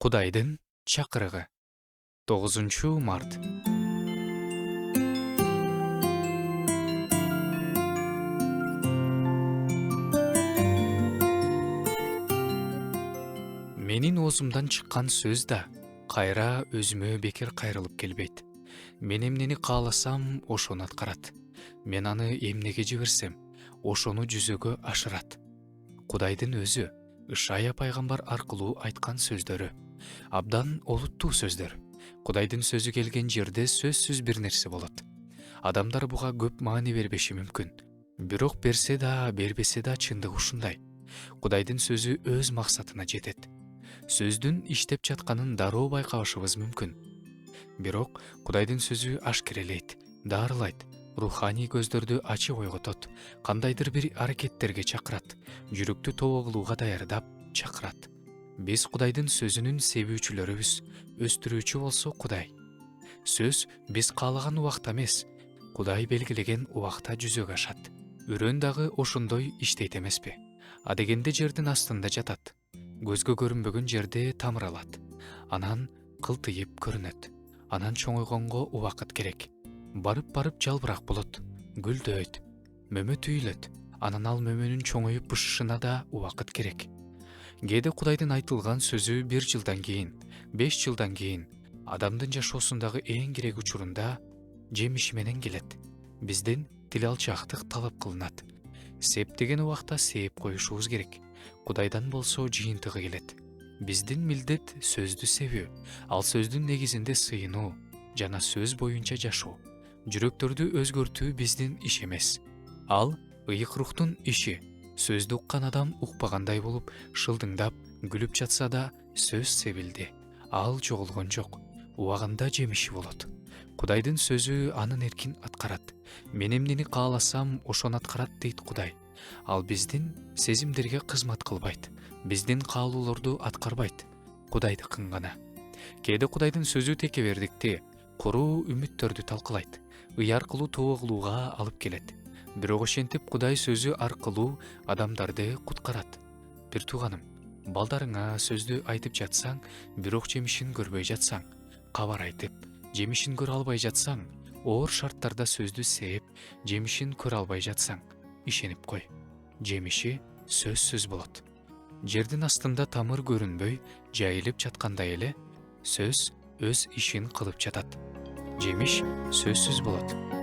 Кудайдын чакырыгы. 9 март. Менин оозумдан чыккан сөз да кайра өзүмө бекер кайрылып келбейт. Мен эмнени кааласам, ошону аткарат. Мен аны эмнеге жиберсем, ошону жүзөгө ашырат. Кудайдын өзү Ышая пайгамбар аркылуу айткан сөздөрү абдан олуттуу сөздөр. Кудайдын сөзү келген жерде сөзсүз бир нерсе болот. Адамдар буга көп маани бербеши мүмкүн. Бирок берсе да, бербесе да чындыгы ушундай. Кудайдын сөзү өз максатына жетет. Сөздүн иштеп жатканын дароо байкабашыбыз мүмкүн. Бирок Кудайдын сөзү ашкерелейт, даарылайт, руханий көздөрдү ачып ойготот, кандайдыр бир аракеттерге чакырат, жүрөктү тобо кылууга даярдап чакырат. Биз Кудайдын сөзүнүн себүүчүлөрүбүз, өстүрүүчү болсо Кудай. Сөз биз каалаган убакта эмес, Кудай белгилеген убакта жүзөгө ашат. Үрөн дагы ошондой иштейт эмеспи? Адегенде жердин астында жатат, көзгө көрүнбөгөн жерде тамыр алат, анан кылтыйып көрүнөт. Анан чоңойгонго убакыт керек. Барып жалбырак болот, гүлдөйт, мөмө түйүлөт. Анан ал мөмөнүн чоңоюп бышышына да убакыт керек. Кээде Кудайдын айтылган сөзү 1 жылдан кийин, 5 жылдан кийин, адамдын жашоосундагы эң керек учурунда жемиши менен келет. Бизден тил алчаактык талап кылынат. Септеген убакта сээп коюшубуз керек. Кудайдан болсо жыйынтыгы келет. Биздин милдет сөздү себүү, ал сөздүн негизинде сыйынуу жана сөз боюнча жашоо. Жүрөктөрдү өзгөртүү биздин иш эмес. Ал ыйык рухтун иши. Сөздү уккан адам укпагандай болуп, шылдыңдап, күлүп жатса да, сөз себилди. Ал жоголгон жок. Убагында жемиши болот. Кудайдын сөзү анын эркин аткарат. Мен эмнени кааласам, ошону аткарат дейт Кудай. Ал биздин сезимдерге кызмат кылбайт. Биздин каалоолорду аткарбайт. Кудайдыкын гана. Кээде Кудайдын сөзү текебердикти, куруу үмүттөрдү талкалайт, ый аркылуу тобо кылууга алып келет. Бирок ошентип Кудай сөзү аркылуу адамдарды куткарат. Бир тууганым, балдарыңа сөздү айтып жатсаң, бирок жемишин көрбөй жатсаң, кабар айтып, жемишин көрө албай жатсаң, оор шарттарда сөздү сээп, жемишин көрө албай жатсаң, ишенип кой. Жемиши сөзсүз болот. Жердин астында тамыр көрүнбөй, жайылып жаткандай эле, сөз өз ишин кылып жатат. Жемиш сөзсүз болот.